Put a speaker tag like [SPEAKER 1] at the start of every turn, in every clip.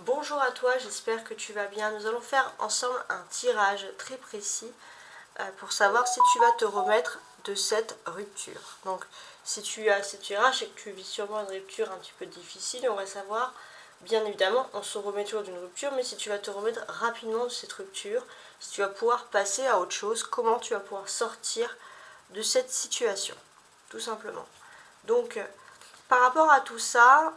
[SPEAKER 1] bonjour à toi, j'espère que tu vas bien. Nous allons faire ensemble un tirage très précis pour savoir si tu vas te remettre de cette rupture. Donc si tu as ce tirage et que tu vis sûrement une rupture un petit peu difficile, on va savoir, bien évidemment, on se remet toujours d'une rupture, mais si tu vas te remettre rapidement de cette rupture, si tu vas pouvoir passer à autre chose, comment tu vas pouvoir sortir de cette situation, tout simplement. Donc par rapport à tout ça,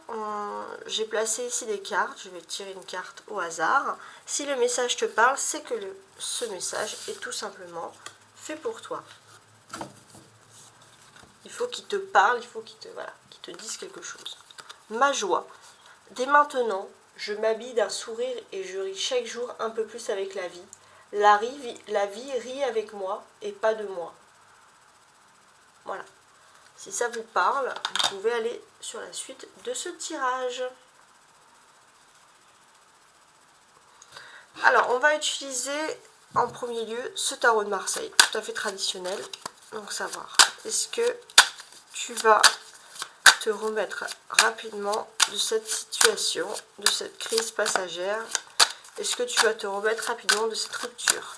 [SPEAKER 1] j'ai placé ici des cartes. Je vais tirer une carte au hasard. Si le message te parle, c'est que ce message est tout simplement fait pour toi. Il faut qu'il te parle, il faut qu'il te dise quelque chose. Ma joie. Dès maintenant, je m'habille d'un sourire et je ris chaque jour un peu plus avec la vie. La vie rit avec moi et pas de moi. Voilà. Si ça vous parle, vous pouvez aller sur la suite de ce tirage. Alors, on va utiliser en premier lieu ce tarot de Marseille, tout à fait traditionnel. Donc, savoir, est-ce que tu vas te remettre rapidement de cette situation, de cette crise passagère? Est-ce que tu vas te remettre rapidement de cette rupture?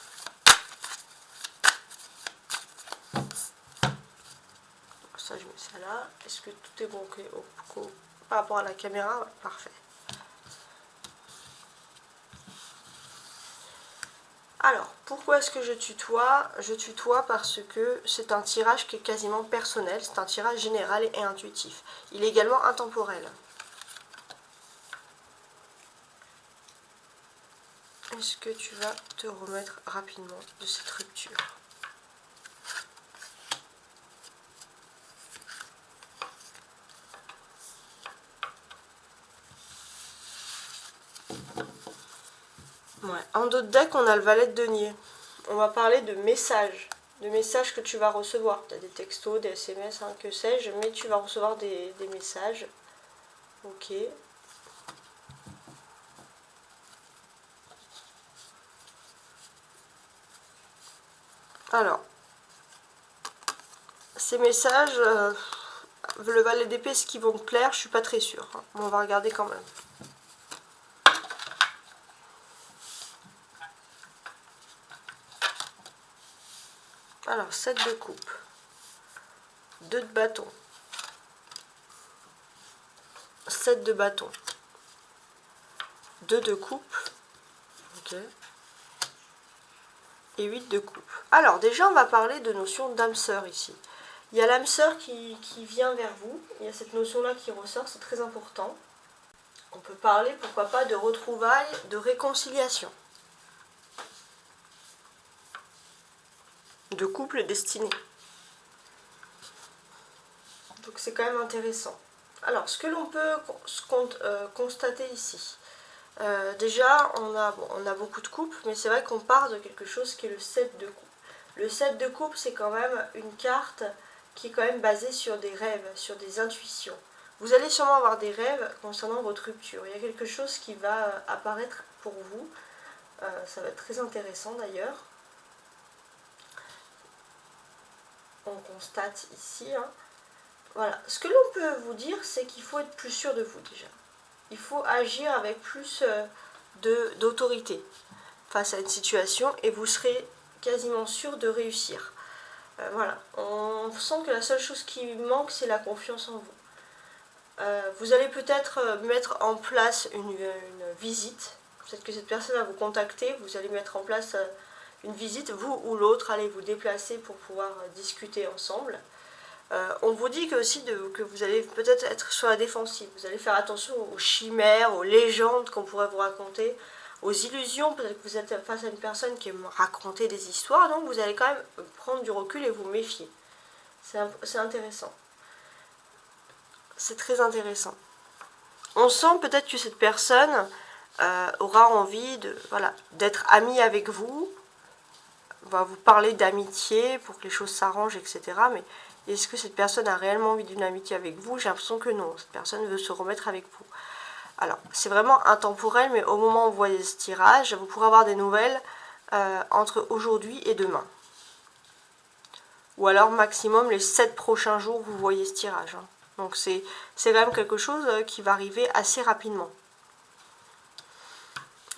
[SPEAKER 1] Ça, je mets ça là. Est-ce que tout est bon par rapport à la caméra? Parfait. Alors, pourquoi est-ce que je tutoie? Je tutoie parce que c'est un tirage qui est quasiment personnel, c'est un tirage général et intuitif. Il est également intemporel. Est-ce que tu vas te remettre rapidement de cette rupture? Ouais. En dos de deck, on a le valet de denier. On va parler de messages que tu vas recevoir. Tu as des textos, des SMS, hein, que sais-je, mais tu vas recevoir des messages. Ok. Alors, ces messages, le valet d'épée, est-ce qu'ils vont te plaire? Je suis pas très sûre. Hein. Mais on va regarder quand même. Alors, 7 de coupe, 2 de bâton, 7 de bâton, 2 de coupe, ok, et 8 de coupe. Alors, déjà, on va parler de notion d'âme sœur ici. Il y a l'âme sœur qui vient vers vous, il y a cette notion-là qui ressort, c'est très important. On peut parler, pourquoi pas, de retrouvailles, de réconciliation, de couple destiné. Donc c'est quand même intéressant. Alors, ce que l'on peut constater ici, déjà, on a beaucoup de coupes, mais c'est vrai qu'on part de quelque chose qui est le 7 de coupe. Le 7 de coupe, c'est quand même une carte qui est quand même basée sur des rêves, sur des intuitions. Vous allez sûrement avoir des rêves concernant votre rupture. Il y a quelque chose qui va apparaître pour vous. Ça va être très intéressant d'ailleurs. On constate ici. Hein. Voilà. Ce que l'on peut vous dire, c'est qu'il faut être plus sûr de vous déjà. Il faut agir avec plus d'autorité face à une situation et vous serez quasiment sûr de réussir. Voilà, on sent que la seule chose qui manque, c'est la confiance en vous. Vous allez peut-être mettre en place une visite. Peut-être que cette personne va vous contacter, vous allez mettre en place une visite, vous ou l'autre, allez vous déplacer pour pouvoir discuter ensemble. On vous dit que vous allez peut-être être sur la défensive. Vous allez faire attention aux chimères, aux légendes qu'on pourrait vous raconter, aux illusions. Peut-être que vous êtes face à une personne qui aime raconter des histoires, donc vous allez quand même prendre du recul et vous méfier. C'est intéressant. C'est très intéressant. On sent peut-être que cette personne aura envie d'être amie avec vous, va vous parler d'amitié pour que les choses s'arrangent, etc. Mais est-ce que cette personne a réellement envie d'une amitié avec vous? J'ai l'impression que non. Cette personne veut se remettre avec vous. Alors, c'est vraiment intemporel, mais au moment où vous voyez ce tirage, vous pourrez avoir des nouvelles entre aujourd'hui et demain. Ou alors, maximum, les 7 prochains jours, vous voyez ce tirage. Hein. Donc, c'est quand même quelque chose qui va arriver assez rapidement.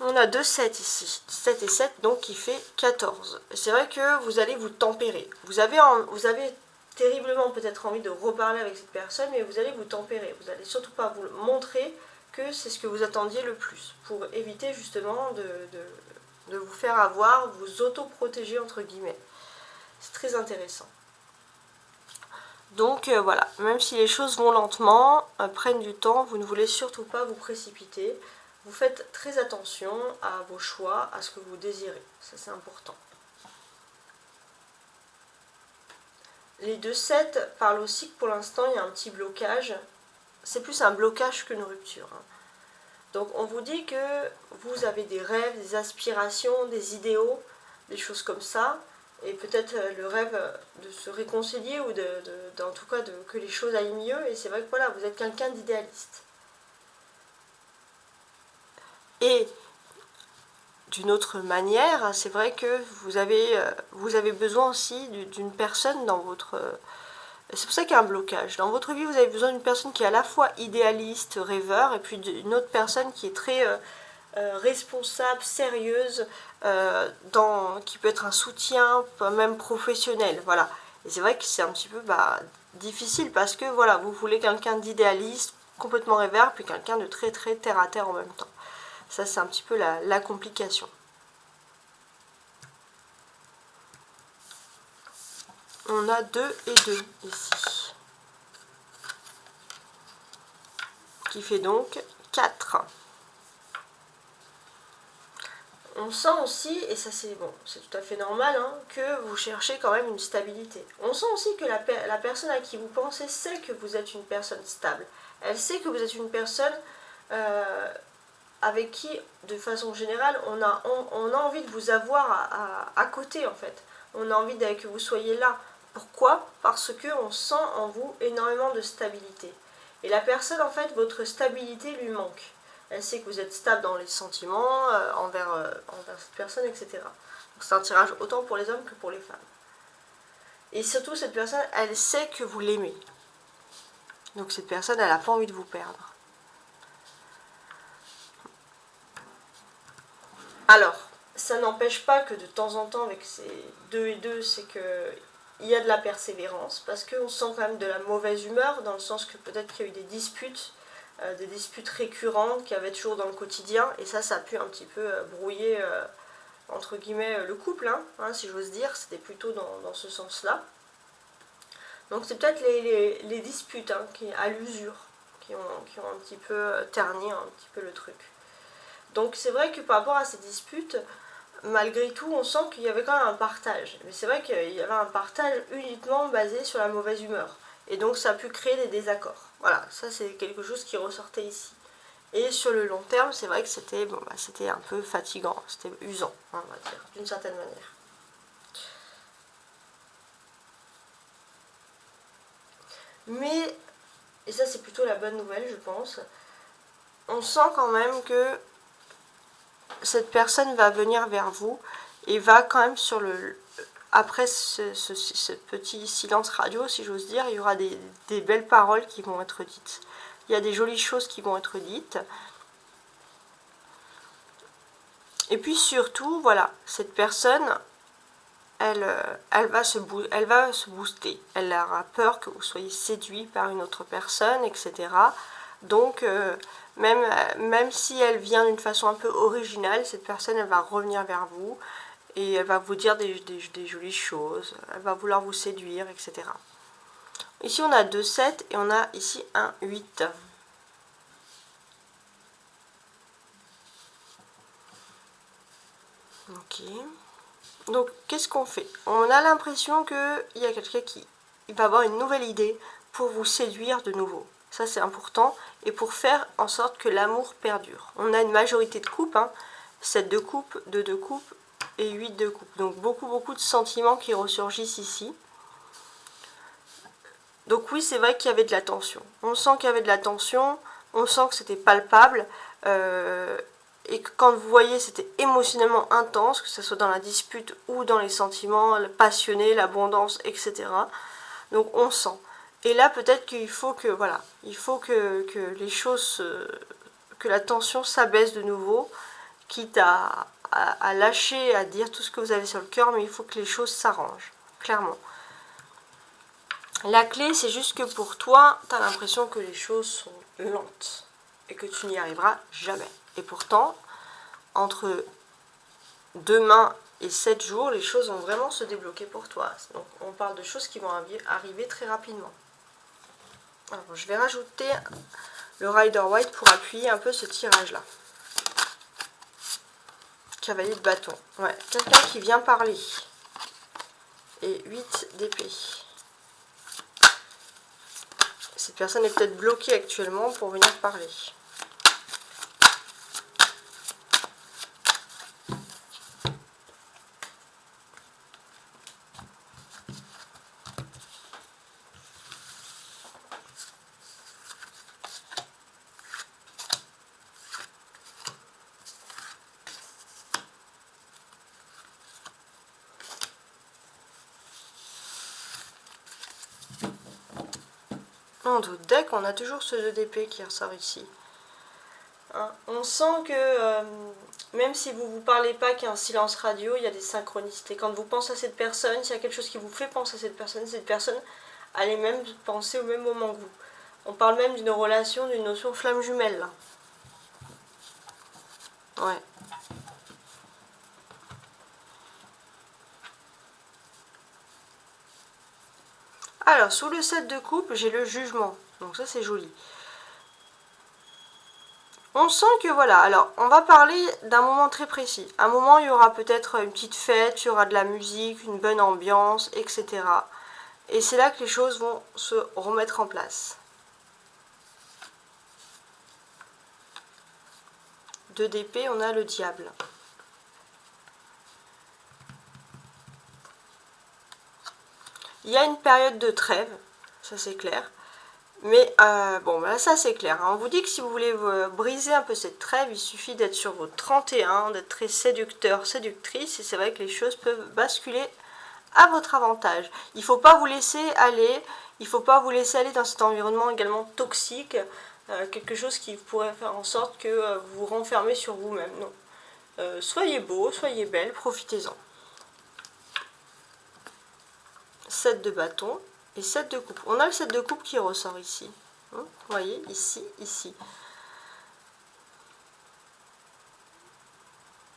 [SPEAKER 1] On a 2 7 ici, 7 et 7, donc qui fait 14. C'est vrai que vous allez vous tempérer. Vous avez terriblement peut-être envie de reparler avec cette personne, mais vous allez vous tempérer. Vous n'allez surtout pas vous montrer que c'est ce que vous attendiez le plus, pour éviter justement de vous faire avoir, vous auto-protéger entre guillemets. C'est très intéressant. Donc voilà, même si les choses vont lentement, prennent du temps, vous ne voulez surtout pas vous précipiter. Vous faites très attention à vos choix, à ce que vous désirez. Ça, c'est important. Les 2-7 parlent aussi que pour l'instant, il y a un petit blocage. C'est plus un blocage qu'une rupture. Donc, on vous dit que vous avez des rêves, des aspirations, des idéaux, des choses comme ça. Et peut-être le rêve de se réconcilier ou en tout cas que les choses aillent mieux. Et c'est vrai que voilà, vous êtes quelqu'un d'idéaliste. Et d'une autre manière, c'est vrai que vous avez besoin aussi d'une personne dans votre... C'est pour ça qu'il y a un blocage. Dans votre vie, vous avez besoin d'une personne qui est à la fois idéaliste, rêveur, et puis d'une autre personne qui est très responsable, sérieuse, qui peut être un soutien, même professionnel. Voilà. Et c'est vrai que c'est un petit peu difficile parce que voilà, vous voulez quelqu'un d'idéaliste, complètement rêveur, puis quelqu'un de très très terre à terre en même temps. Ça, c'est un petit peu la complication. On a 2 et 2 ici. Qui fait donc 4. On sent aussi, et ça c'est bon, c'est tout à fait normal, que vous cherchez quand même une stabilité. On sent aussi que la personne à qui vous pensez sait que vous êtes une personne stable. Elle sait que vous êtes une personne avec qui, de façon générale, on a envie de vous avoir à côté en fait. On a envie que vous soyez là. Pourquoi? Parce qu'on sent en vous énormément de stabilité. Et la personne, en fait, votre stabilité lui manque. Elle sait que vous êtes stable dans les sentiments, envers cette personne, etc. Donc c'est un tirage autant pour les hommes que pour les femmes. Et surtout, cette personne, elle sait que vous l'aimez. Donc cette personne, elle n'a pas envie de vous perdre. Alors, ça n'empêche pas que de temps en temps, avec ces 2 et 2, c'est que il y a de la persévérance, parce qu'on sent quand même de la mauvaise humeur, dans le sens que peut-être qu'il y a eu des disputes récurrentes qu'il y avait toujours dans le quotidien, et ça a pu un petit peu brouiller, entre guillemets, le couple, si j'ose dire, c'était plutôt dans ce sens-là. Donc c'est peut-être les disputes à l'usure qui ont un petit peu terni un petit peu le truc. Donc c'est vrai que par rapport à ces disputes, malgré tout, on sent qu'il y avait quand même un partage. Mais c'est vrai qu'il y avait un partage uniquement basé sur la mauvaise humeur. Et donc ça a pu créer des désaccords. Voilà, ça c'est quelque chose qui ressortait ici. Et sur le long terme, c'est vrai que c'était un peu fatigant, c'était usant, on va dire, d'une certaine manière. Mais, et ça c'est plutôt la bonne nouvelle je pense, on sent quand même que cette personne va venir vers vous et va quand même après ce petit silence radio, si j'ose dire, il y aura des belles paroles qui vont être dites. Il y a des jolies choses qui vont être dites. Et puis surtout, voilà, cette personne, elle va se booster. Elle aura peur que vous soyez séduit par une autre personne, etc. Donc, même si elle vient d'une façon un peu originale, cette personne, elle va revenir vers vous et elle va vous dire des jolies choses, elle va vouloir vous séduire, etc. Ici, on a 2 7 et on a ici un 8. Ok. Donc, qu'est-ce qu'on fait? On a l'impression qu'il y a quelqu'un qui va avoir une nouvelle idée pour vous séduire de nouveau. Ça, c'est important. Et pour faire en sorte que l'amour perdure. On a une majorité de coupes, 7 de coupe, 2 de coupe et 8 de coupe. Donc, beaucoup de sentiments qui ressurgissent ici. Donc oui, c'est vrai qu'il y avait de la tension. On sent qu'il y avait de la tension, on sent que c'était palpable. Et que quand vous voyez, c'était émotionnellement intense, que ce soit dans la dispute ou dans les sentiments passionnés, l'abondance, etc. Donc on sent. Et là, peut-être qu'il faut que, voilà, il faut que les choses, que la tension s'abaisse de nouveau quitte à lâcher, à dire tout ce que vous avez sur le cœur, mais il faut que les choses s'arrangent, clairement. La clé, c'est juste que pour toi, tu as l'impression que les choses sont lentes et que tu n'y arriveras jamais. Et pourtant, entre demain et 7 jours, les choses vont vraiment se débloquer pour toi. Donc on parle de choses qui vont arriver très rapidement. Alors, je vais rajouter le Rider White pour appuyer un peu ce tirage-là. Cavalier de bâton. Ouais, quelqu'un qui vient parler. Et 8 d'épée. Cette personne est peut-être bloquée actuellement pour venir parler. Dans notre deck, on a toujours ce 2 d'épée qui ressort ici. Hein, on sent que même si vous ne vous parlez pas, qu'il y a un silence radio, il y a des synchronicités. Quand vous pensez à cette personne, s'il y a quelque chose qui vous fait penser à cette personne a les mêmes pensées au même moment que vous. On parle même d'une relation, d'une notion flamme jumelle là. Ouais. Alors, sous le 7 de coupe, j'ai le jugement. Donc ça, c'est joli. On sent que voilà, alors on va parler d'un moment très précis. Un moment, il y aura peut-être une petite fête, il y aura de la musique, une bonne ambiance, etc. Et c'est là que les choses vont se remettre en place. 2 d'épée, on a le diable. Il y a une période de trêve, ça c'est clair. Mais bon, là ça c'est clair. On vous dit que si vous voulez briser un peu cette trêve, il suffit d'être sur votre 31, d'être très séducteur, séductrice. Et c'est vrai que les choses peuvent basculer à votre avantage. Il ne faut pas vous laisser aller. Il ne faut pas vous laisser aller dans cet environnement également toxique. Quelque chose qui pourrait faire en sorte que vous vous renfermez sur vous-même. Non. Soyez beau, soyez belle, profitez-en. 7 de bâton et 7 de coupe. On a le 7 de coupe qui ressort ici. Vous voyez, ici, ici.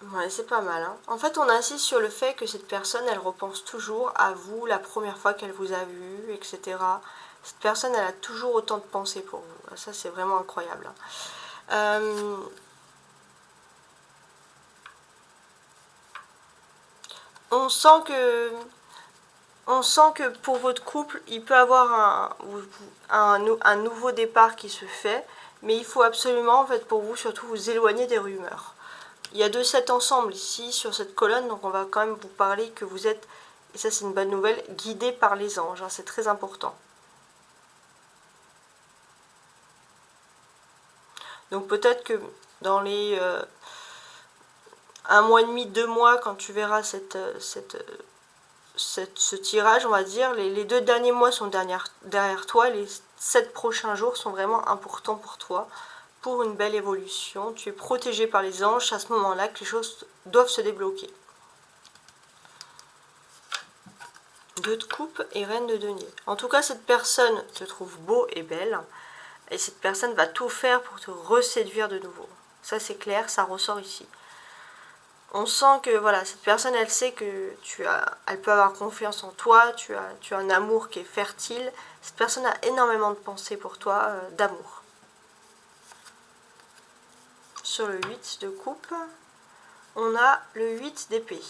[SPEAKER 1] Ouais, c'est pas mal. Hein. En fait, on insiste sur le fait que cette personne, elle repense toujours à vous la première fois qu'elle vous a vu, etc. Cette personne, elle a toujours autant de pensées pour vous. Ça, c'est vraiment incroyable. On sent que pour votre couple, il peut avoir un nouveau départ qui se fait, mais il faut absolument, en fait, pour vous, surtout vous éloigner des rumeurs. Il y a 2 sets ensemble ici, sur cette colonne, donc on va quand même vous parler que vous êtes, et ça c'est une bonne nouvelle, guidé par les anges, hein, c'est très important. Donc peut-être que dans les 1 mois et demi, 2 mois, quand tu verras ce tirage, on va dire, les 2 derniers mois sont derrière toi, les 7 prochains jours sont vraiment importants pour toi, pour une belle évolution. Tu es protégé par les anges, à ce moment-là que les choses doivent se débloquer. 2 de coupe et reine de denier. En tout cas, cette personne te trouve beau et belle, et cette personne va tout faire pour te reséduire de nouveau. Ça c'est clair, ça ressort ici. On sent que voilà, cette personne, elle sait que elle peut avoir confiance en toi, tu as un amour qui est fertile. Cette personne a énormément de pensées pour toi, d'amour. Sur le 8 de coupe, on a le 8 d'épée.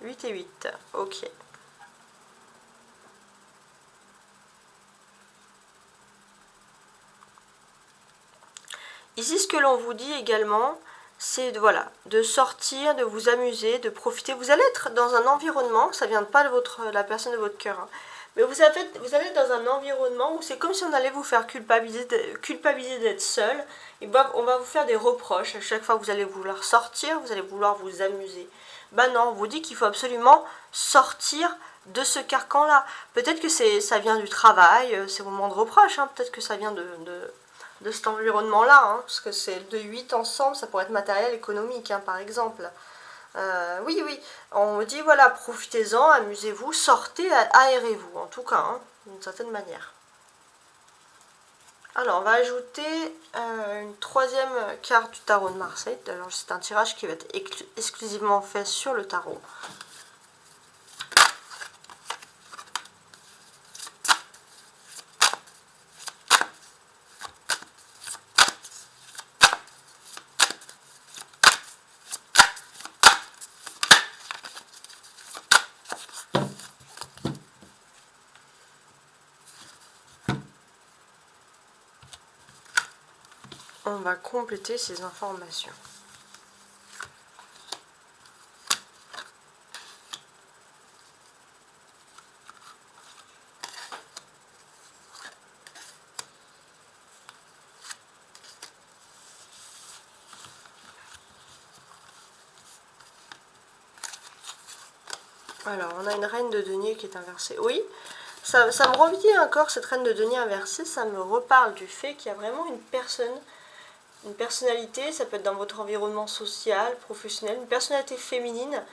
[SPEAKER 1] 8 et 8, ok. Ici, ce que l'on vous dit également, c'est de sortir, de vous amuser, de profiter. Vous allez être dans un environnement, ça ne vient pas de la personne de votre cœur, hein, mais vous allez être dans un environnement où c'est comme si on allait vous faire culpabiliser d'être seul. Et on va vous faire des reproches à chaque fois que vous allez vouloir sortir, vous allez vouloir vous amuser. Ben non, on vous dit qu'il faut absolument sortir de ce carcan-là. Peut-être que ça vient du travail, ces moments de reproche, hein, peut-être que ça vient de cet environnement-là, hein, parce que c'est de 8 ensemble, ça pourrait être matériel, économique, hein, par exemple. Oui, oui, on me dit, voilà, profitez-en, amusez-vous, sortez, aérez-vous, en tout cas, hein, d'une certaine manière. Alors, on va ajouter une troisième carte du tarot de Marseille. Alors, c'est un tirage qui va être exclusivement fait sur le tarot. On va compléter ces informations. Alors, on a une reine de denier qui est inversée. Oui, ça me revient encore, cette reine de denier inversée, ça me reparle du fait qu'il y a vraiment une personne, une personnalité, ça peut être dans votre environnement social, professionnel, une personnalité féminine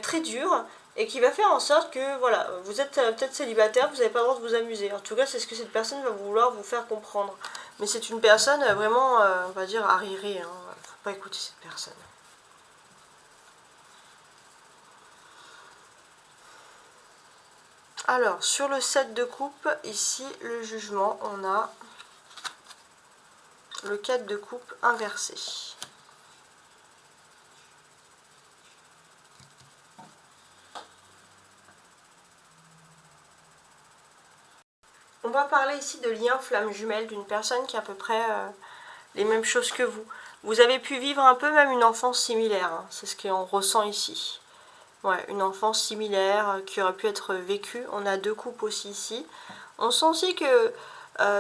[SPEAKER 1] très dure et qui va faire en sorte que, voilà, vous êtes peut-être célibataire, vous n'avez pas le droit de vous amuser. En tout cas, c'est ce que cette personne va vouloir vous faire comprendre. Mais c'est une personne vraiment, on va dire, arriérée, hein. Faut pas écouter cette personne. Alors, sur le 7 de coupe, ici, le jugement, on a le 4 de coupe inversé. On va parler ici de lien flamme jumelle d'une personne qui a à peu près les mêmes choses que vous. Vous avez pu vivre un peu même une enfance similaire, hein. C'est ce qu'on ressent ici. Ouais, une enfance similaire qui aurait pu être vécue. On a deux coupes aussi ici. On sent aussi que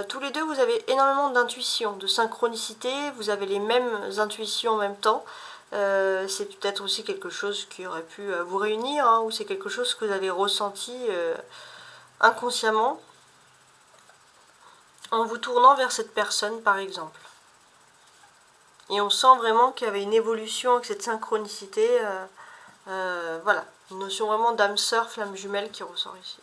[SPEAKER 1] tous les deux, vous avez énormément d'intuition, de synchronicité. Vous avez les mêmes intuitions en même temps. C'est peut-être aussi quelque chose qui aurait pu vous réunir, hein, ou c'est quelque chose que vous avez ressenti inconsciemment en vous tournant vers cette personne, par exemple. Et on sent vraiment qu'il y avait une évolution avec cette synchronicité. Voilà, une notion vraiment d'âme sœur, flamme jumelle qui ressort ici.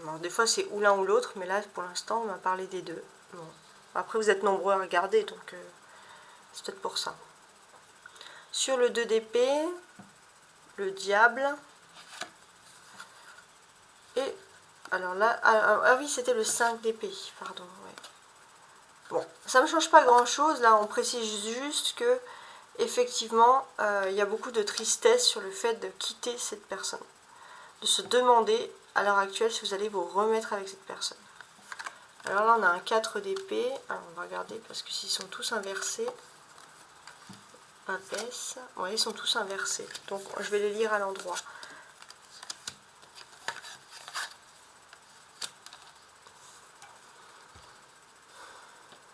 [SPEAKER 1] Alors, des fois c'est ou l'un ou l'autre, mais là pour l'instant on m'a parlé des deux. Bon. Après vous êtes nombreux à regarder, donc c'est peut-être pour ça. Sur le 2 d'épée, le diable. Et alors là, ah oui, c'était le 5 d'épée, pardon. Ouais. Bon, ça ne change pas grand-chose, là on précise juste que effectivement, il y a beaucoup de tristesse sur le fait de quitter cette personne. De se demander à l'heure actuelle si vous allez vous remettre avec cette personne. Alors là on a un 4 d'épée. Alors on va regarder parce que s'ils sont tous inversés, papesse, ouais, ils sont tous inversés. Donc je vais les lire à l'endroit.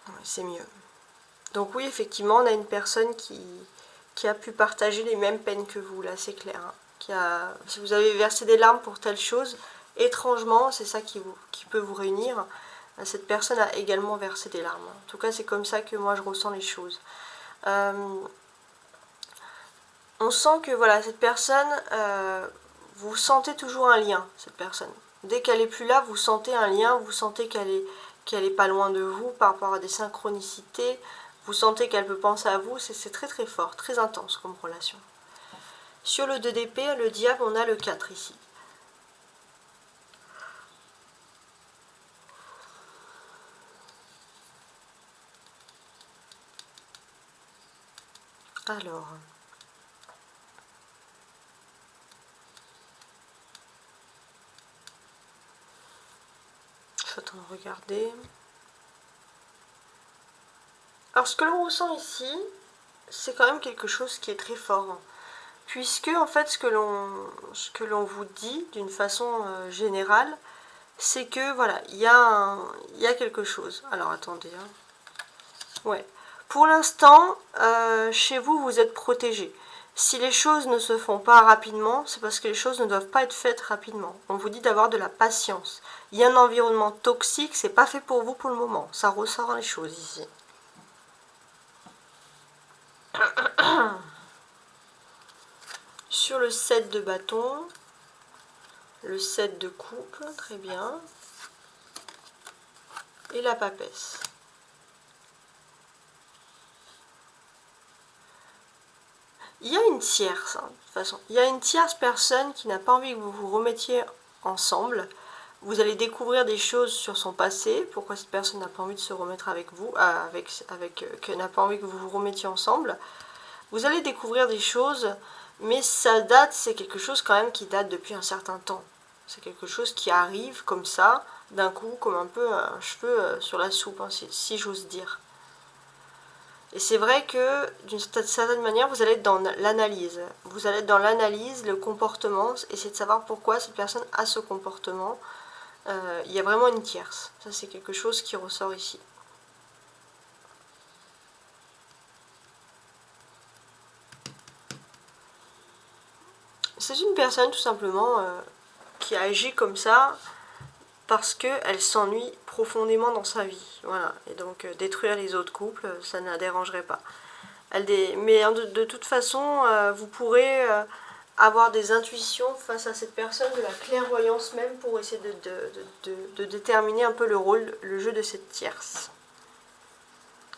[SPEAKER 1] Ouais, c'est mieux. Donc oui, effectivement, on a une personne qui a pu partager les mêmes peines que vous, là c'est clair. Hein. Si vous avez versé des larmes pour telle chose, étrangement, c'est ça qui peut vous réunir. Cette personne a également versé des larmes. En tout cas, c'est comme ça que moi je ressens les choses. On sent que voilà, cette personne, vous sentez toujours un lien, cette personne. Dès qu'elle n'est plus là, vous sentez un lien, vous sentez qu'elle est pas loin de vous par rapport à des synchronicités. Vous sentez qu'elle peut penser à vous, c'est très très fort, très intense comme relation. Sur le 2 d'épée, le diable, on a le 4 ici. Alors, je suis en train de regarder. Alors, ce que l'on ressent ici, c'est quand même quelque chose qui est très fort. Puisque, en fait, ce que l'on vous dit, d'une façon générale, c'est que, voilà, il y a quelque chose. Alors, attendez. Hein. Ouais. Pour l'instant, chez vous, vous êtes protégé. Si les choses ne se font pas rapidement, c'est parce que les choses ne doivent pas être faites rapidement. On vous dit d'avoir de la patience. Il y a un environnement toxique, c'est pas fait pour vous pour le moment. Ça ressort les choses ici. Sur le 7 de bâton, le 7 de coupe, très bien. Et la papesse. Il y a une tierce, hein, de toute façon. Il y a une tierce personne qui n'a pas envie que vous vous remettiez ensemble. Vous allez découvrir des choses sur son passé, pourquoi cette personne n'a pas envie de se remettre avec vous, n'a pas envie que vous vous remettiez ensemble. Vous allez découvrir des choses, mais ça date, c'est quelque chose quand même qui date depuis un certain temps. C'est quelque chose qui arrive comme ça, d'un coup, comme un peu un cheveu sur la soupe, hein, si j'ose dire. Et c'est vrai que d'une certaine manière, vous allez être dans l'analyse. Vous allez être dans l'analyse, le comportement, essayer de savoir pourquoi cette personne a ce comportement. Il y a vraiment une tierce. Ça, c'est quelque chose qui ressort ici. C'est une personne tout simplement qui agit comme ça parce qu'elle s'ennuie profondément dans sa vie. Voilà. Et donc détruire les autres couples, ça ne la dérangerait pas. Mais de toute façon, vous pourrez avoir des intuitions face à cette personne, de la clairvoyance même, pour essayer de déterminer un peu le rôle, le jeu de cette tierce.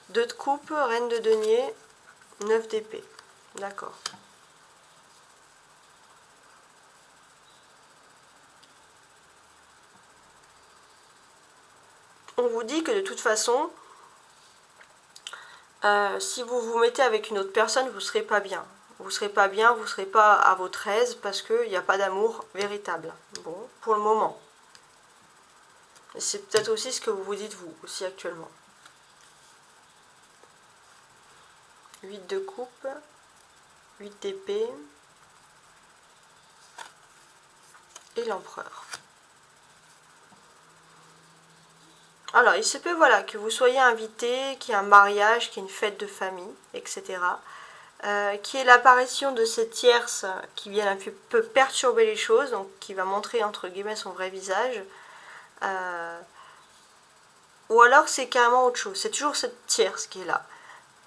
[SPEAKER 1] 2 de coupe, reine de denier, 9 d'épée. D'accord. On vous dit que de toute façon, si vous vous mettez avec une autre personne, vous ne serez pas bien. Vous ne serez pas bien, vous ne serez pas à votre aise parce qu'il n'y a pas d'amour véritable. Bon, pour le moment. Et c'est peut-être aussi ce que vous vous dites vous aussi actuellement. 8 de coupe, 8 d'épée et l'empereur. Alors, il se peut voilà, que vous soyez invité, qu'il y ait un mariage, qu'il y ait une fête de famille, etc. Qu'il y ait l'apparition de cette tierce qui vient un peu perturber les choses, donc qui va montrer entre guillemets son vrai visage. Ou alors c'est carrément autre chose, c'est toujours cette tierce qui est là.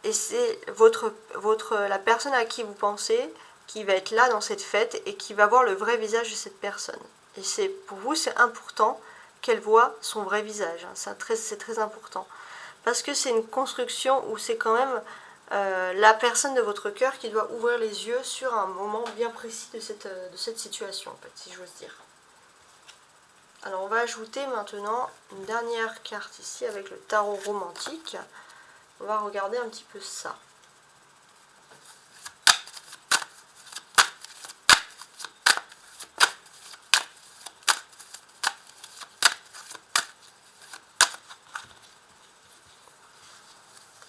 [SPEAKER 1] Et c'est la personne à qui vous pensez qui va être là dans cette fête et qui va voir le vrai visage de cette personne. Et pour vous, c'est important qu'elle voit son vrai visage. Hein. C'est très important. Parce que c'est une construction où c'est quand même la personne de votre cœur qui doit ouvrir les yeux sur un moment bien précis de cette situation, en fait, si j'ose dire. Alors on va ajouter maintenant une dernière carte ici avec le tarot romantique. On va regarder un petit peu ça.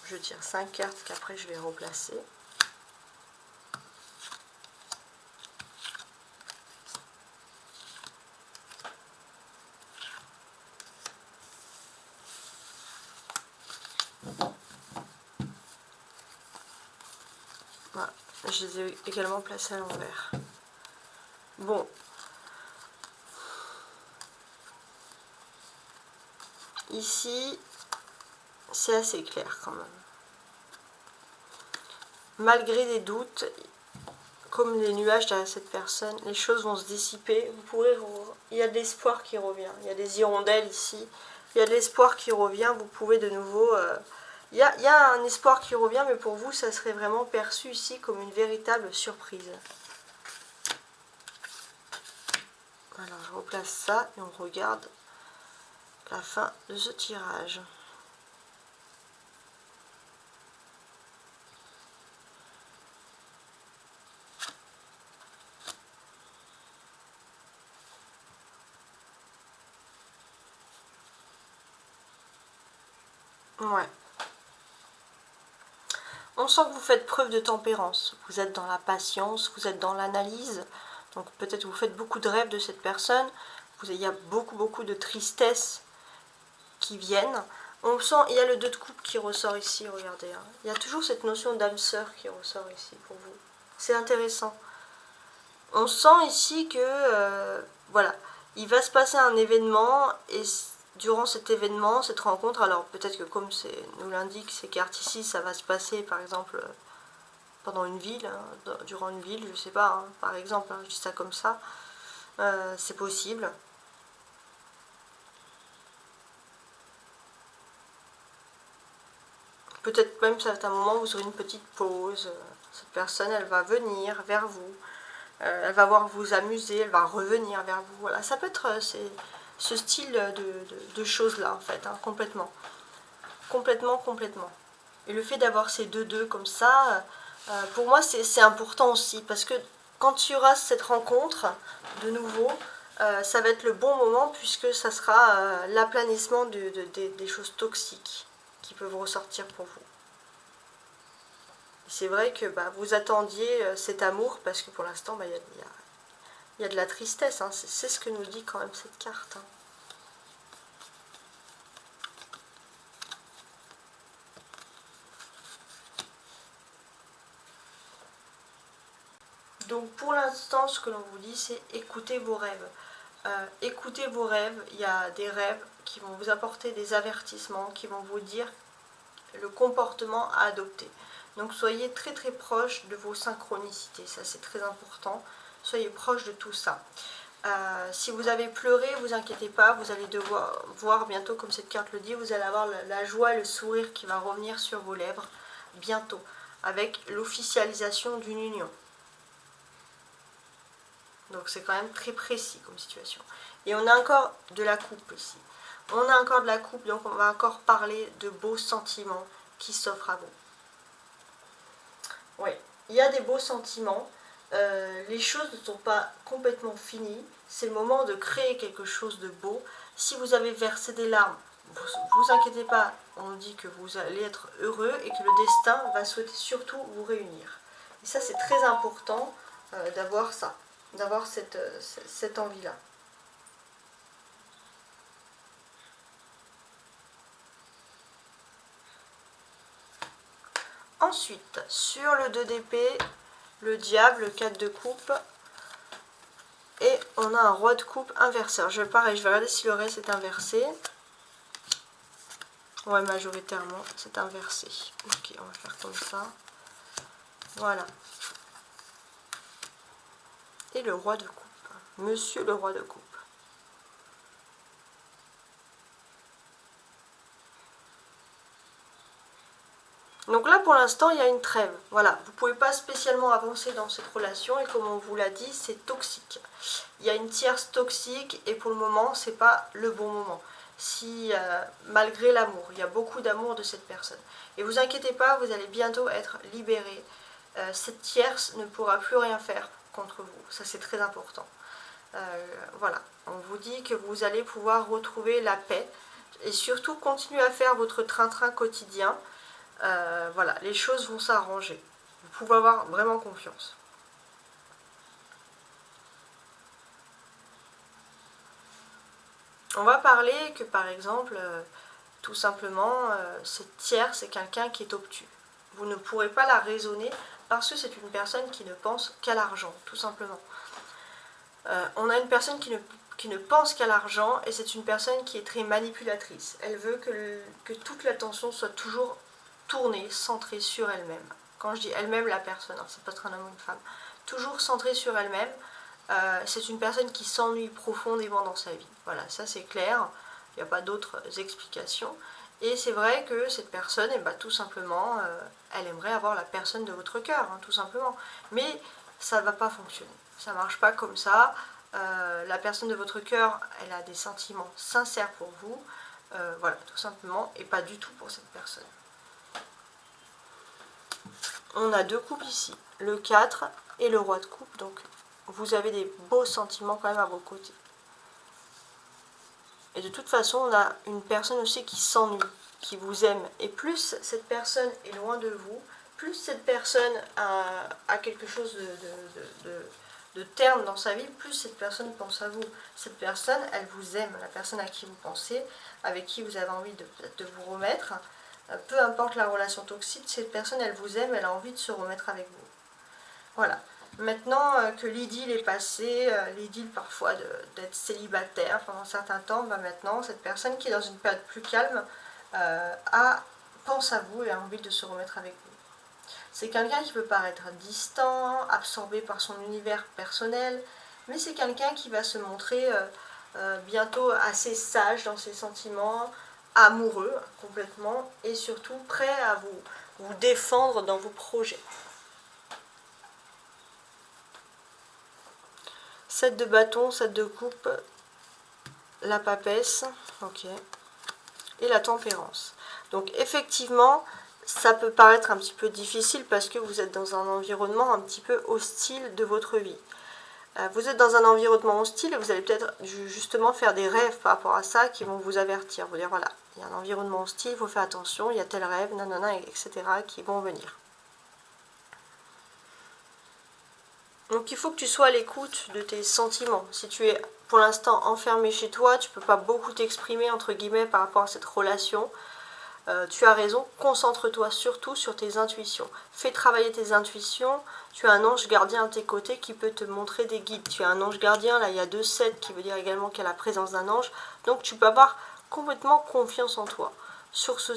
[SPEAKER 1] Je tire 5 cartes qu'après je vais replacer. Voilà, je les ai également placés à l'envers. Bon. Ici, c'est assez clair quand même. Malgré des doutes, comme les nuages derrière cette personne, les choses vont se dissiper. Il y a de l'espoir qui revient. Il y a des hirondelles ici. Il y a de l'espoir qui revient. Vous pouvez de nouveau... il y a un espoir qui revient, mais pour vous, ça serait vraiment perçu ici comme une véritable surprise. Alors, je replace ça et on regarde la fin de ce tirage. Ouais. On sent que vous faites preuve de tempérance. Vous êtes dans la patience, vous êtes dans l'analyse. Donc peut-être vous faites beaucoup de rêves de cette personne. Il y a beaucoup de tristesse qui viennent. On sent, il y a le 2 de coupe qui ressort ici, regardez. Hein. Il y a toujours cette notion d'âme sœur qui ressort ici pour vous. C'est intéressant. On sent ici que, voilà, il va se passer un événement et durant cet événement, cette rencontre, alors peut-être que comme nous l'indique ces cartes ici, ça va se passer par exemple pendant une ville, hein, durant une ville, je sais pas, hein, par exemple, hein, je dis ça comme ça, c'est possible. Peut-être même à un moment vous aurez une petite pause, cette personne elle va venir vers vous, elle va voir vous amuser, elle va revenir vers vous, voilà, ça peut être ce style de choses là en fait, hein, complètement. Complètement. Et le fait d'avoir ces deux comme ça, pour moi c'est important aussi, parce que quand il y aura cette rencontre de nouveau, ça va être le bon moment puisque ça sera l'aplanissement des choses toxiques qui peuvent ressortir pour vous. C'est vrai que vous attendiez cet amour parce que pour l'instant y a de la tristesse, hein. C'est ce que nous dit quand même cette carte, hein. Donc pour l'instant, ce que l'on vous dit, c'est écoutez vos rêves. Écoutez vos rêves, il y a des rêves qui vont vous apporter des avertissements, qui vont vous dire le comportement à adopter. Donc soyez très très proche de vos synchronicités, ça c'est très important. Soyez proche de tout ça. Si vous avez pleuré, vous inquiétez pas, vous allez devoir voir bientôt, comme cette carte le dit, vous allez avoir la joie, le sourire qui va revenir sur vos lèvres bientôt, avec l'officialisation d'une union. Donc c'est quand même très précis comme situation. Et on a encore de la coupe ici. On a encore de la coupe, donc on va encore parler de beaux sentiments qui s'offrent à vous. Oui, il y a des beaux sentiments. Les choses ne sont pas complètement finies. C'est le moment de créer quelque chose de beau. Si vous avez versé des larmes, vous inquiétez pas. On dit que vous allez être heureux et que le destin va souhaiter surtout vous réunir. Et ça, c'est très important d'avoir ça, d'avoir cette envie-là. Ensuite, sur le 2 d'épée, le diable, le 4 de coupe, et on a un roi de coupe inversé. Alors, pareil, je vais regarder si le reste est inversé. Ouais, majoritairement, c'est inversé. Ok, on va faire comme ça. Voilà. Et le roi de coupe. Monsieur le roi de coupe. Donc là, pour l'instant, il y a une trêve. Voilà, vous ne pouvez pas spécialement avancer dans cette relation et comme on vous l'a dit, c'est toxique. Il y a une tierce toxique et pour le moment, c'est pas le bon moment. Si, malgré l'amour, il y a beaucoup d'amour de cette personne. Et vous inquiétez pas, vous allez bientôt être libéré. Cette tierce ne pourra plus rien faire contre vous. Ça, c'est très important. Voilà, on vous dit que vous allez pouvoir retrouver la paix et surtout continuer à faire votre train-train quotidien. Voilà, les choses vont s'arranger. Vous pouvez avoir vraiment confiance. On va parler que par exemple, tout simplement, cette tierce c'est quelqu'un qui est obtus. Vous ne pourrez pas la raisonner parce que c'est une personne qui ne pense qu'à l'argent, tout simplement. On a une personne qui ne pense qu'à l'argent et c'est une personne qui est très manipulatrice. Elle veut que toute l'attention soit toujours tournée, centrée sur elle-même. Quand je dis elle-même, la personne, hein, ça peut être un homme ou une femme, toujours centrée sur elle-même. C'est une personne qui s'ennuie profondément dans sa vie. Voilà, ça c'est clair, il n'y a pas d'autres explications. Et c'est vrai que cette personne, tout simplement, elle aimerait avoir la personne de votre cœur, hein, tout simplement. Mais ça ne va pas fonctionner. Ça ne marche pas comme ça. La personne de votre cœur, elle a des sentiments sincères pour vous. Voilà, tout simplement, et pas du tout pour cette personne. On a deux coupes ici, le 4 et le roi de coupe, donc vous avez des beaux sentiments quand même à vos côtés. Et de toute façon, on a une personne aussi qui s'ennuie, qui vous aime. Et plus cette personne est loin de vous, plus cette personne a quelque chose de terne dans sa vie, plus cette personne pense à vous. Cette personne, elle vous aime, la personne à qui vous pensez, avec qui vous avez envie de vous remettre. Peu importe la relation toxique, cette personne, elle vous aime, elle a envie de se remettre avec vous. Voilà. Maintenant que l'idylle est passée, l'idylle parfois d'être célibataire pendant un certain temps, maintenant cette personne qui est dans une période plus calme pense à vous et a envie de se remettre avec vous. C'est quelqu'un qui peut paraître distant, absorbé par son univers personnel, mais c'est quelqu'un qui va se montrer bientôt assez sage dans ses sentiments, amoureux complètement, et surtout prêt à vous défendre dans vos projets. 7 de bâton, 7 de coupe, la papesse, ok, et la tempérance. Donc effectivement, ça peut paraître un petit peu difficile parce que vous êtes dans un environnement un petit peu hostile de votre vie. Vous êtes dans un environnement hostile et vous allez peut-être justement faire des rêves par rapport à ça qui vont vous avertir, vous dire voilà, il y a un environnement hostile, il faut faire attention, il y a tel rêve, nanana, etc. qui vont venir. Donc il faut que tu sois à l'écoute de tes sentiments. Si tu es pour l'instant enfermé chez toi, tu ne peux pas beaucoup t'exprimer entre guillemets par rapport à cette relation. Tu as raison, concentre-toi surtout sur tes intuitions. Fais travailler tes intuitions. Tu as un ange gardien à tes côtés qui peut te montrer des guides. Tu as un ange gardien, là il y a 2-7 qui veut dire également qu'il y a la présence d'un ange. Donc tu peux avoir complètement confiance en toi. Sur ce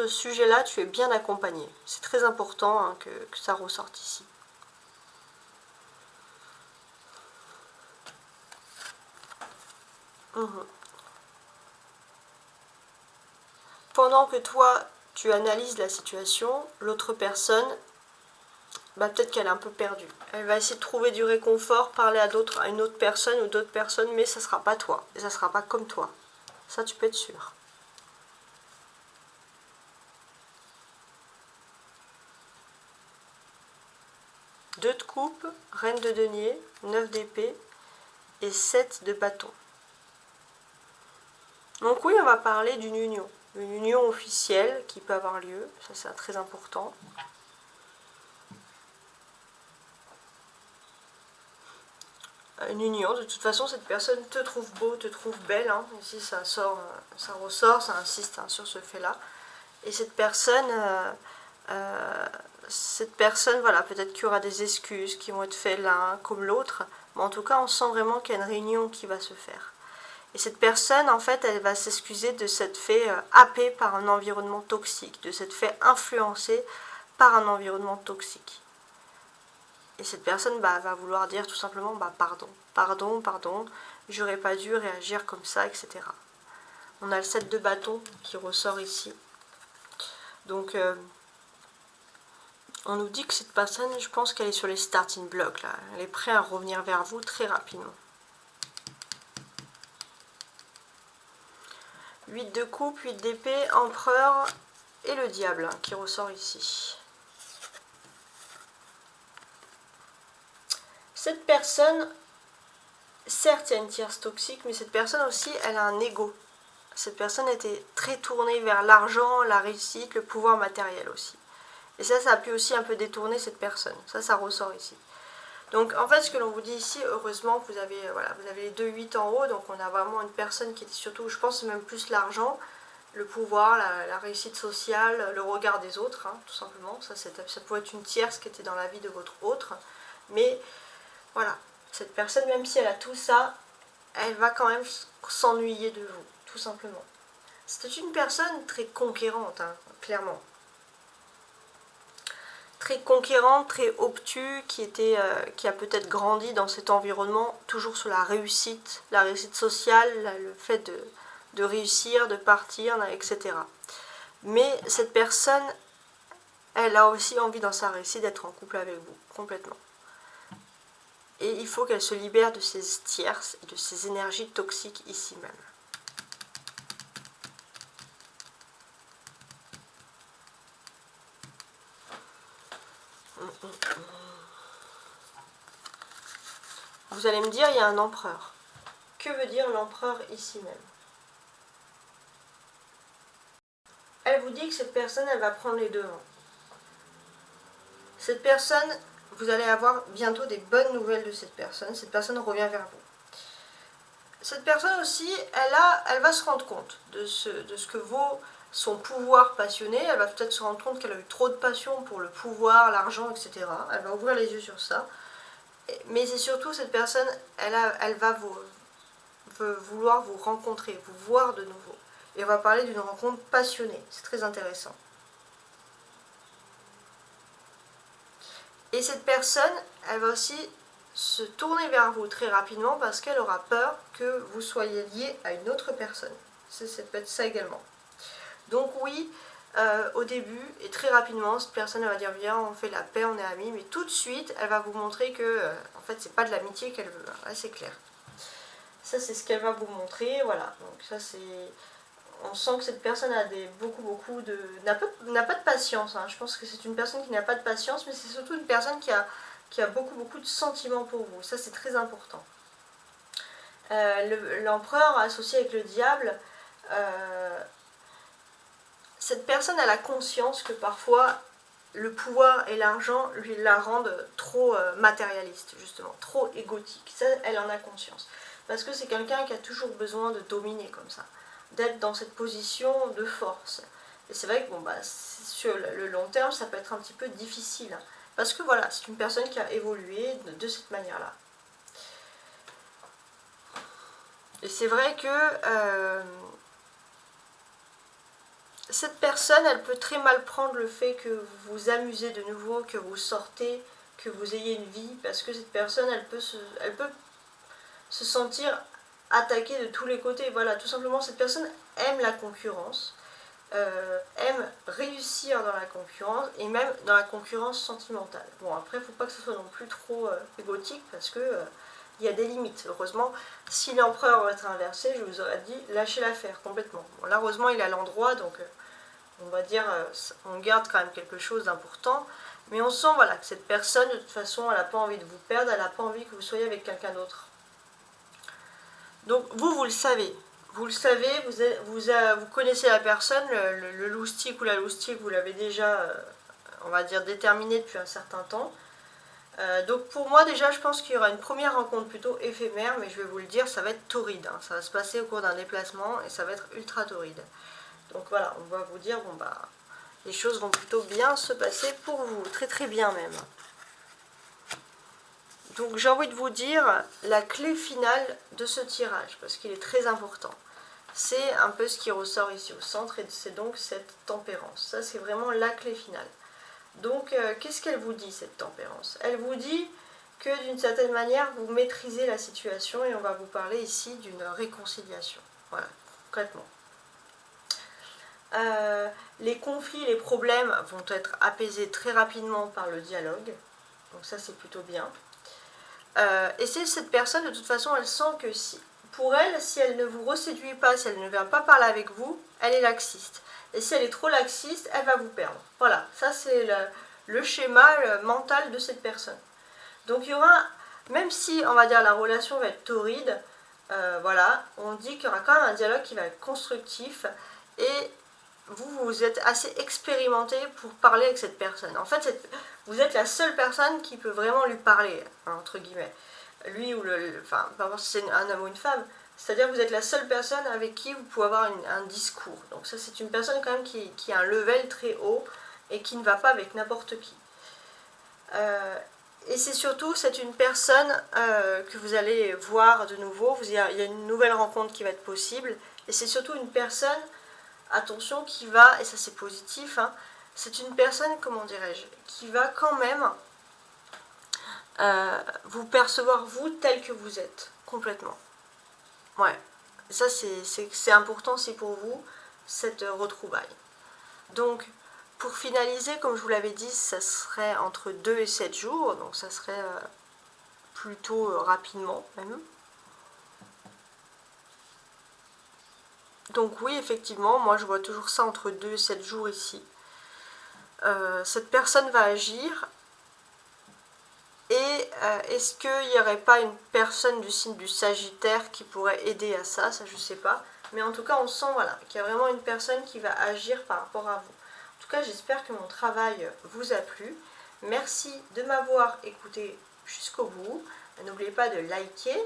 [SPEAKER 1] sujet-là, tu es bien accompagné. C'est très important hein, que ça ressorte ici. Pendant que toi, tu analyses la situation, l'autre personne, peut-être qu'elle est un peu perdue. Elle va essayer de trouver du réconfort, parler à une autre personne ou d'autres personnes, mais ça ne sera pas toi. Et ça ne sera pas comme toi. Ça, tu peux être sûr. Deux de coupe, reine de denier, 9 d'épée et 7 de bâton. Donc oui, on va parler d'une union. Une union officielle qui peut avoir lieu. Ça, c'est très important. Une union, de toute façon cette personne te trouve beau, te trouve belle, hein. Ici ça ressort, ça insiste hein, sur ce fait là, et cette personne voilà, peut-être qu'il y aura des excuses qui vont être faites l'un comme l'autre, mais en tout cas on sent vraiment qu'il y a une réunion qui va se faire, et cette personne en fait elle va s'excuser de s'être fait happer par un environnement toxique, de s'être fait influencer par un environnement toxique. Et cette personne va vouloir dire tout simplement pardon, j'aurais pas dû réagir comme ça, etc. On a le 7 de bâton qui ressort ici. Donc, on nous dit que cette personne, je pense qu'elle est sur les starting blocks, là. Elle est prête à revenir vers vous très rapidement. 8 de coupe, 8 d'épée, empereur et le diable hein, qui ressort ici. Cette personne, certes il y a une tierce toxique, mais cette personne aussi, elle a un ego. Cette personne était très tournée vers l'argent, la réussite, le pouvoir matériel aussi. Et ça a pu aussi un peu détourner cette personne. Ça ressort ici. Donc en fait, ce que l'on vous dit ici, heureusement que vous avez les 2-8 en haut, donc on a vraiment une personne qui était surtout, je pense même plus l'argent, le pouvoir, la réussite sociale, le regard des autres, hein, tout simplement. Ça pouvait être une tierce qui était dans la vie de votre autre. Mais voilà, cette personne, même si elle a tout ça, elle va quand même s'ennuyer de vous, tout simplement. C'était une personne très conquérante, hein, clairement. Très conquérante, très obtus, qui a peut-être grandi dans cet environnement, toujours sur la réussite sociale, le fait de réussir, de partir, etc. Mais cette personne, elle a aussi envie dans sa réussite d'être en couple avec vous, complètement. Et il faut qu'elle se libère de ces tierces et de ces énergies toxiques ici même. Vous allez me dire, il y a un empereur. Que veut dire l'empereur ici même? Elle vous dit que cette personne, elle va prendre les devants. Cette personne, vous allez avoir bientôt des bonnes nouvelles de cette personne. Cette personne revient vers vous. cette personne aussi, elle va se rendre compte de ce que vaut son pouvoir passionné. Elle va peut-être se rendre compte qu'elle a eu trop de passion pour le pouvoir, l'argent, etc. Elle va ouvrir les yeux sur ça. Mais c'est surtout cette personne, elle va vouloir vous rencontrer, vous voir de nouveau. Et on va parler d'une rencontre passionnée. C'est très intéressant. Et cette personne, elle va aussi se tourner vers vous très rapidement parce qu'elle aura peur que vous soyez lié à une autre personne. Ça peut être ça également. Donc oui, au début et très rapidement, cette personne elle va dire viens, on fait la paix, on est amis, mais tout de suite, elle va vous montrer que en fait, c'est pas de l'amitié qu'elle veut. Là, c'est clair. Ça, c'est ce qu'elle va vous montrer, voilà. Donc ça, c'est... On sent que cette personne a beaucoup de... n'a pas de patience, hein. Je pense que c'est une personne qui n'a pas de patience, mais c'est surtout une personne qui a beaucoup de sentiments pour vous. Ça, c'est très important. L'empereur associé avec le diable, cette personne a la conscience que parfois le pouvoir et l'argent lui la rendent trop matérialiste, justement, trop égotique. Ça, elle en a conscience. Parce que c'est quelqu'un qui a toujours besoin de dominer comme ça, d'être dans cette position de force. Et c'est vrai que bon, sur le long terme, ça peut être un petit peu difficile. Hein, parce que voilà, c'est une personne qui a évolué de cette manière-là. Et c'est vrai que cette personne, elle peut très mal prendre le fait que vous vous amusez de nouveau, que vous sortez, que vous ayez une vie, parce que cette personne, elle peut se sentir attaquée de tous les côtés. Voilà, tout simplement, cette personne aime la concurrence, aime réussir dans la concurrence, et même dans la concurrence sentimentale. Bon, après, il ne faut pas que ce soit non plus trop égotique, parce que il y a des limites. Heureusement, si l'empereur aurait été inversé, je vous aurais dit, lâchez l'affaire complètement. Bon, là, heureusement, il est à l'endroit, donc on va dire, on garde quand même quelque chose d'important, mais on sent voilà, que cette personne, de toute façon, elle n'a pas envie de vous perdre, elle n'a pas envie que vous soyez avec quelqu'un d'autre. Donc vous le savez. Vous le savez, vous connaissez la personne, le loustic ou la loustique, vous l'avez déjà, on va dire, déterminé depuis un certain temps. Donc pour moi déjà je pense qu'il y aura une première rencontre plutôt éphémère, mais je vais vous le dire, ça va être torride, hein. Ça va se passer au cours d'un déplacement et ça va être ultra torride. Donc voilà, on va vous dire, bon bah, les choses vont plutôt bien se passer pour vous, très très bien même. Donc j'ai envie de vous dire la clé finale de ce tirage, parce qu'il est très important. C'est un peu ce qui ressort ici au centre, et c'est donc cette tempérance. Ça c'est vraiment la clé finale. Donc qu'est-ce qu'elle vous dit cette tempérance? Elle vous dit que d'une certaine manière vous maîtrisez la situation, et on va vous parler ici d'une réconciliation. Voilà, concrètement. Les conflits, les problèmes vont être apaisés très rapidement par le dialogue. Donc ça c'est plutôt bien. Et c'est cette personne, de toute façon, elle sent que pour elle, si elle ne vous reséduit pas, si elle ne vient pas parler avec vous, elle est laxiste. Et si elle est trop laxiste, elle va vous perdre. Voilà, ça c'est le schéma mental de cette personne. Donc il y aura, même si on va dire la relation va être torride, voilà, on dit qu'il y aura quand même un dialogue qui va être constructif, et vous êtes assez expérimenté pour parler avec cette personne. En fait, vous êtes la seule personne qui peut vraiment lui parler, entre guillemets. Lui ou enfin, peu importe si c'est un homme ou une femme, c'est-à-dire que vous êtes la seule personne avec qui vous pouvez avoir un discours. Donc ça, c'est une personne quand même qui a un level très haut et qui ne va pas avec n'importe qui. Et c'est surtout, c'est une personne que vous allez voir de nouveau. Il y a une nouvelle rencontre qui va être possible. Et c'est surtout une personne, attention, qui va, et ça c'est positif, hein, c'est une personne, comment dirais-je, qui va quand même vous percevoir vous tel que vous êtes, complètement. Ouais, et ça c'est important aussi pour vous, cette retrouvaille. Donc, pour finaliser, comme je vous l'avais dit, ça serait entre 2 et 7 jours, donc ça serait plutôt rapidement même. Donc oui, effectivement, moi je vois toujours ça entre 2 et 7 jours ici. Cette personne va agir. Et est-ce qu'il n'y aurait pas une personne du signe du Sagittaire qui pourrait aider à ça? Ça, je ne sais pas. Mais en tout cas, on sent voilà, qu'il y a vraiment une personne qui va agir par rapport à vous. En tout cas, j'espère que mon travail vous a plu. Merci de m'avoir écouté jusqu'au bout. N'oubliez pas de liker.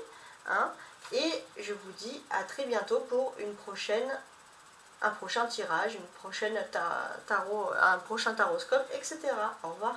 [SPEAKER 1] Hein. Et je vous dis à très bientôt pour un prochain tirage, un prochain taroscope, etc. Au revoir.